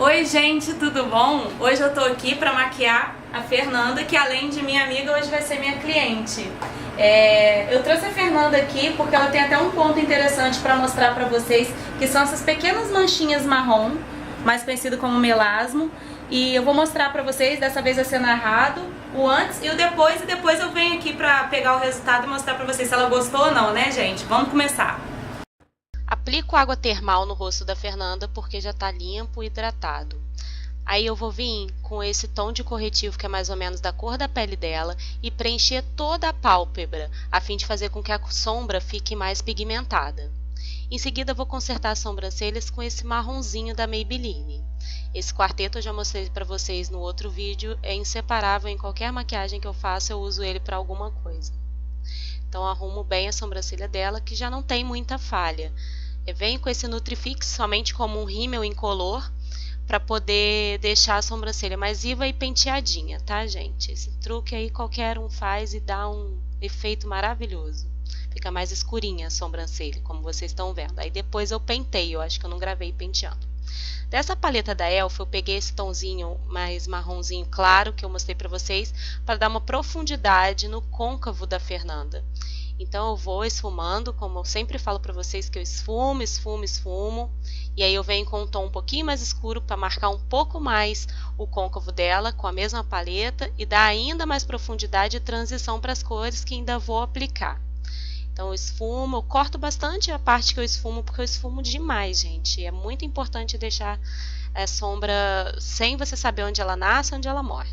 Oi gente, tudo bom? Hoje eu tô aqui pra maquiar a Fernanda, que além de minha amiga, hoje vai ser minha cliente. Eu trouxe a Fernanda aqui porque ela tem até um ponto interessante pra mostrar pra vocês, que são essas pequenas manchinhas marrom, mais conhecido como melasmo. E eu vou mostrar pra vocês, dessa vez vai ser narrado, o antes e o depois, e depois eu venho aqui pra pegar o resultado e mostrar pra vocês se ela gostou ou não, né gente? Vamos começar! Aplico água termal no rosto da Fernanda porque já está limpo e hidratado. Aí eu vou vir com esse tom de corretivo que é mais ou menos da cor da pele dela e preencher toda a pálpebra, a fim de fazer com que a sombra fique mais pigmentada. Em seguida eu vou consertar as sobrancelhas com esse marronzinho da Maybelline. Esse quarteto eu já mostrei para vocês no outro vídeo, é inseparável em qualquer maquiagem que eu faço, eu uso ele para alguma coisa. Então arrumo bem a sobrancelha dela, que já não tem muita falha. Eu venho com esse Nutrifix somente como um rímel incolor para poder deixar a sobrancelha mais viva e penteadinha, tá gente? Esse truque aí qualquer um faz e dá um efeito maravilhoso. Fica mais escurinha a sobrancelha, como vocês estão vendo. Aí depois eu penteio, acho que eu não gravei penteando. Dessa paleta da Elf eu peguei esse tomzinho mais marronzinho claro que eu mostrei para vocês, para dar uma profundidade no côncavo da Fernanda. Então eu vou esfumando, como eu sempre falo para vocês que eu esfumo, esfumo, esfumo. E aí eu venho com um tom um pouquinho mais escuro para marcar um pouco mais o côncavo dela com a mesma paleta e dar ainda mais profundidade e transição para as cores que ainda vou aplicar. Então eu esfumo, eu corto bastante a parte que eu esfumo, porque eu esfumo demais, gente. É muito importante deixar a sombra sem você saber onde ela nasce, onde ela morre.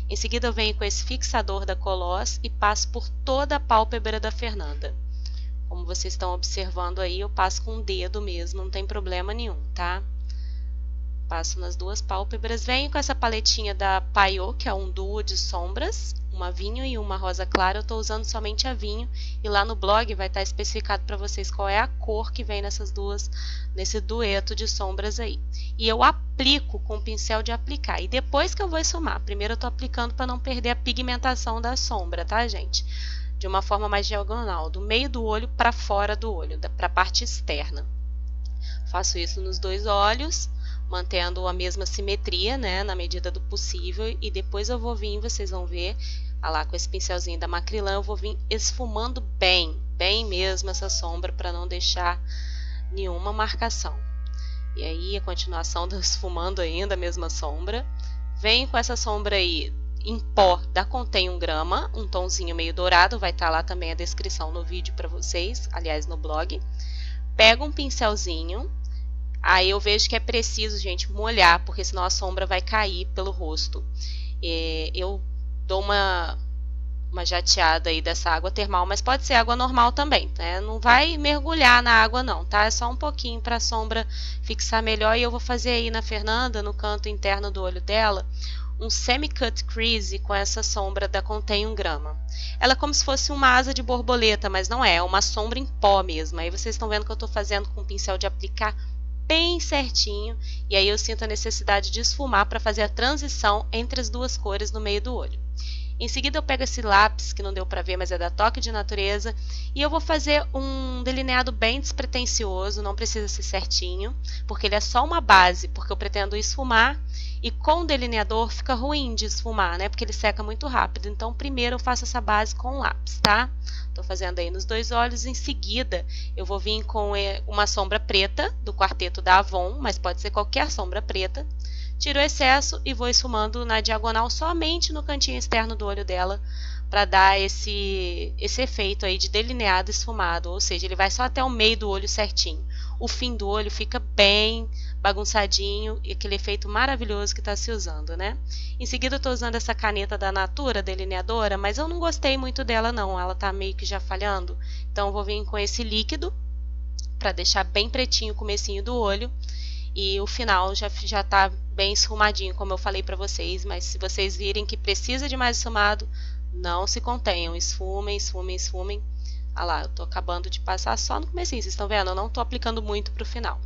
Em seguida eu venho com esse fixador da Coloss e passo por toda a pálpebra da Fernanda. Como vocês estão observando aí, eu passo com o dedo mesmo, não tem problema nenhum, tá? Passo nas duas pálpebras. Venho com essa paletinha da Payot, que é um duo de sombras, uma vinho e uma rosa clara. Eu estou usando somente a vinho e lá no blog vai estar especificado para vocês qual é a cor que vem nessas duas, nesse dueto de sombras aí. E eu aplico com o pincel de aplicar e depois que eu vou esfumar. Primeiro eu estou aplicando para não perder a pigmentação da sombra, tá gente? De uma forma mais diagonal, do meio do olho para fora do olho, para a parte externa. Faço isso nos dois olhos, mantendo a mesma simetria, né, na medida do possível, e depois eu vou vir, vocês vão ver, lá com esse pincelzinho da Macrylan, eu vou vir esfumando bem, bem mesmo essa sombra para não deixar nenhuma marcação. E aí a continuação do esfumando ainda a mesma sombra. Venho com essa sombra aí em pó da Contém 1 grama, um tomzinho meio dourado, vai estar lá também a descrição no vídeo para vocês, aliás no blog. Pego um pincelzinho. Aí eu vejo que é preciso, gente, molhar, porque senão a sombra vai cair pelo rosto. Eu dou uma jateada aí dessa água termal, mas pode ser água normal também, né? Não vai mergulhar na água não, tá? É só um pouquinho para a sombra fixar melhor. E eu vou fazer aí na Fernanda, no canto interno do olho dela, um semi-cut crease com essa sombra da Contém 1 grama. Ela é como se fosse uma asa de borboleta, mas não é, é uma sombra em pó mesmo. Aí vocês estão vendo que eu estou fazendo com o pincel de aplicar bem certinho, e aí eu sinto a necessidade de esfumar para fazer a transição entre as duas cores no meio do olho. Em seguida eu pego esse lápis, que não deu para ver, mas é da Toque de Natureza, e eu vou fazer um delineado bem despretensioso, não precisa ser certinho, porque ele é só uma base, porque eu pretendo esfumar, e com o delineador fica ruim de esfumar, né, porque ele seca muito rápido. Então primeiro eu faço essa base com o lápis, tá? Estou fazendo aí nos dois olhos. Em seguida eu vou vir com uma sombra preta do quarteto da Avon, mas pode ser qualquer sombra preta. Tiro o excesso e vou esfumando na diagonal somente no cantinho externo do olho dela, para dar esse efeito aí de delineado esfumado, ou seja, ele vai só até o meio do olho certinho. O fim do olho fica bem bagunçadinho e aquele efeito maravilhoso que está se usando, né? Em seguida eu estou usando essa caneta da Natura delineadora, mas eu não gostei muito dela não, ela está meio que já falhando. Então eu vou vir com esse líquido para deixar bem pretinho o comecinho do olho. E o final já está bem esfumadinho, como eu falei para vocês, mas se vocês virem que precisa de mais esfumado, não se contenham, esfumem, esfumem, esfumem. Ah lá, eu estou acabando de passar só no comecinho, vocês estão vendo? Eu não estou aplicando muito para o final.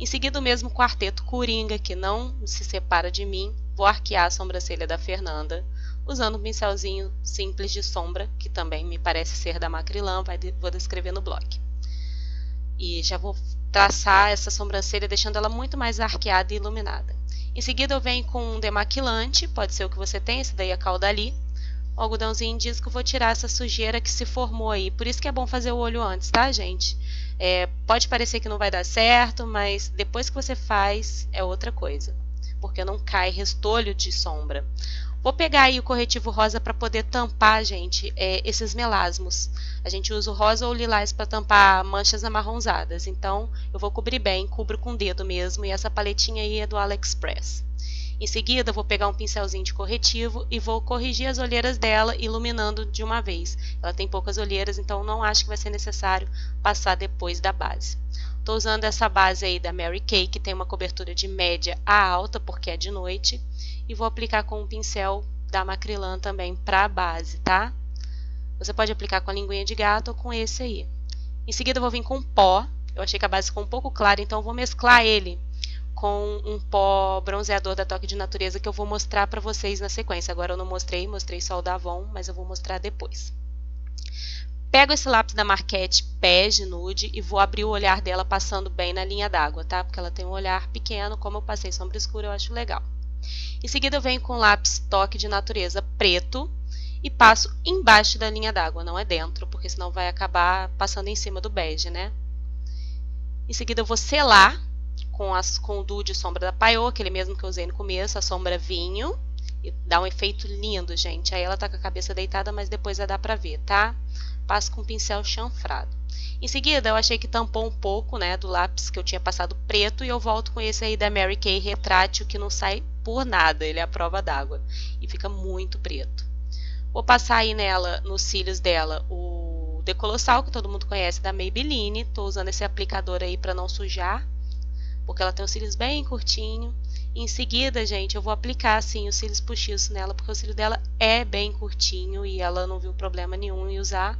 Em seguida, o mesmo quarteto Coringa, que não se separa de mim, vou arquear a sobrancelha da Fernanda, usando um pincelzinho simples de sombra, que também me parece ser da Macrylan, vou descrever no blog. E já vou traçar essa sobrancelha deixando ela muito mais arqueada e iluminada. Em seguida eu venho com um demaquilante, pode ser o que você tem, esse daí é Caudalie. O algodãozinho diz que eu vou tirar essa sujeira que se formou aí. Por isso que é bom fazer o olho antes, tá, gente? Pode parecer que não vai dar certo, mas depois que você faz é outra coisa. Porque não cai restolho de sombra. Vou pegar aí o corretivo rosa para poder tampar, gente, esses melasmos. A gente usa o rosa ou o lilás para tampar manchas amarronzadas. Então, eu vou cobrir bem, cubro com o dedo mesmo. E essa paletinha aí é do AliExpress. Em seguida, vou pegar um pincelzinho de corretivo e vou corrigir as olheiras dela, iluminando de uma vez. Ela tem poucas olheiras, então não acho que vai ser necessário passar depois da base. Estou usando essa base aí da Mary Kay, que tem uma cobertura de média a alta, porque é de noite. E vou aplicar com um pincel da Macrylan também para a base, tá? Você pode aplicar com a linguinha de gato ou com esse aí. Em seguida, eu vou vir com pó. Eu achei que a base ficou um pouco clara, então eu vou mesclar ele com um pó bronzeador da Toque de Natureza que eu vou mostrar para vocês na sequência. Agora eu não mostrei só o da Avon, mas eu vou mostrar depois. Pego esse lápis da Marquette bege nude e vou abrir o olhar dela passando bem na linha d'água, tá? Porque ela tem um olhar pequeno, como eu passei sombra escura, eu acho legal. Em seguida eu venho com o lápis Toque de Natureza preto e passo embaixo da linha d'água, não é dentro, porque senão vai acabar passando em cima do bege, né? Em seguida eu vou selar com o duo de sombra da Paiô, aquele mesmo que eu usei no começo, a sombra vinho, e dá um efeito lindo, gente. Aí ela tá com a cabeça deitada, mas depois já dá pra ver, tá? Passo com o pincel chanfrado. Em seguida, eu achei que tampou um pouco, né, do lápis que eu tinha passado preto, e eu volto com esse aí da Mary Kay retrátil, que não sai por nada, ele é a prova d'água, e fica muito preto. Vou passar aí nela, nos cílios dela, o Decolossal, que todo mundo conhece, da Maybelline. Tô usando esse aplicador aí pra não sujar, porque ela tem os cílios bem curtinho. Em seguida, gente, eu vou aplicar assim os cílios postiços nela, porque o cílio dela é bem curtinho e ela não viu problema nenhum em usar.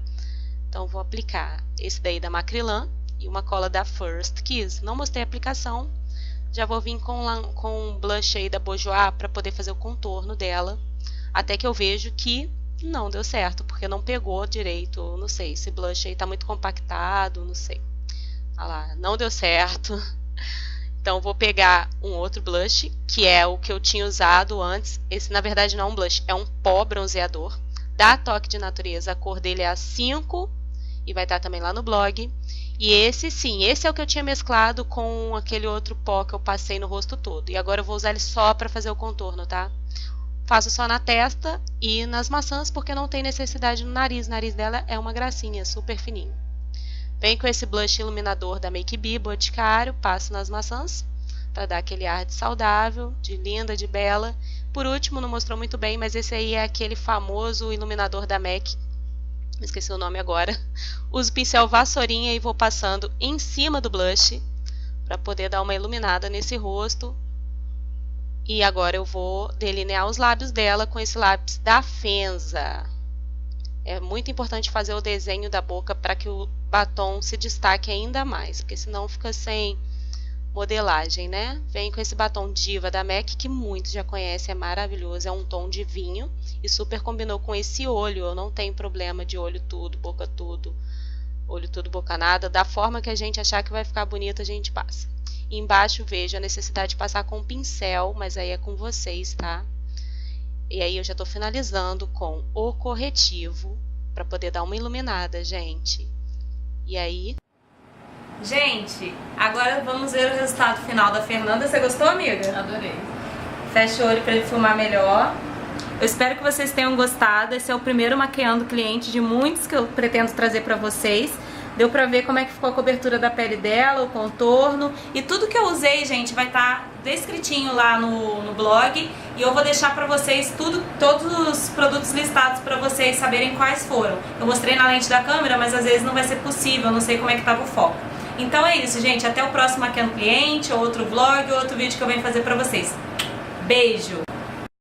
Então, vou aplicar esse daí da Macrylan e uma cola da First Kiss. Não mostrei a aplicação, já vou vir com um blush aí da Bourjois para poder fazer o contorno dela, até que eu vejo que não deu certo, porque não pegou direito. Não sei, esse blush aí tá muito compactado, não sei. Olha lá, não deu certo. Então, vou pegar um outro blush, que é o que eu tinha usado antes. Esse, na verdade, não é um blush, é um pó bronzeador da Toque de Natureza. A cor dele é a 5 e vai estar também lá no blog. E esse, sim, esse é o que eu tinha mesclado com aquele outro pó que eu passei no rosto todo. E agora eu vou usar ele só para fazer o contorno, tá? Faço só na testa e nas maçãs, porque não tem necessidade no nariz. O nariz dela é uma gracinha, super fininho. Venho com esse blush iluminador da Make Be Boticário, passo nas maçãs para dar aquele ar de saudável, de linda, de bela. Por último, não mostrou muito bem, mas esse aí é aquele famoso iluminador da MAC. Esqueci o nome agora. Uso o pincel vassourinha e vou passando em cima do blush para poder dar uma iluminada nesse rosto. E agora eu vou delinear os lábios dela com esse lápis da Fenza. É muito importante fazer o desenho da boca para que o batom se destaque ainda mais, porque senão fica sem modelagem, né? Venho com esse batom Diva da MAC, que muitos já conhecem, é maravilhoso, é um tom de vinho e super combinou com esse olho. Eu não tenho problema de olho tudo, boca tudo, olho tudo, boca nada. Da forma que a gente achar que vai ficar bonita, a gente passa. E embaixo vejo a necessidade de passar com pincel, mas aí é com vocês, tá? E aí eu já tô finalizando com o corretivo para poder dar uma iluminada, gente. E aí... Gente, agora vamos ver o resultado final da Fernanda. Você gostou, amiga? Adorei. Fecha o olho para ele filmar melhor. Eu espero que vocês tenham gostado. Esse é o primeiro maquiando cliente de muitos que eu pretendo trazer para vocês. Deu pra ver como é que ficou a cobertura da pele dela, o contorno. E tudo que eu usei, gente, vai estar descritinho lá no blog. E eu vou deixar pra vocês todos os produtos listados pra vocês saberem quais foram. Eu mostrei na lente da câmera, mas às vezes não vai ser possível, não sei como é que tava o foco. Então é isso, gente. Até o próximo Maquiando Cliente, ou outro vlog, ou outro vídeo que eu venho fazer pra vocês. Beijo!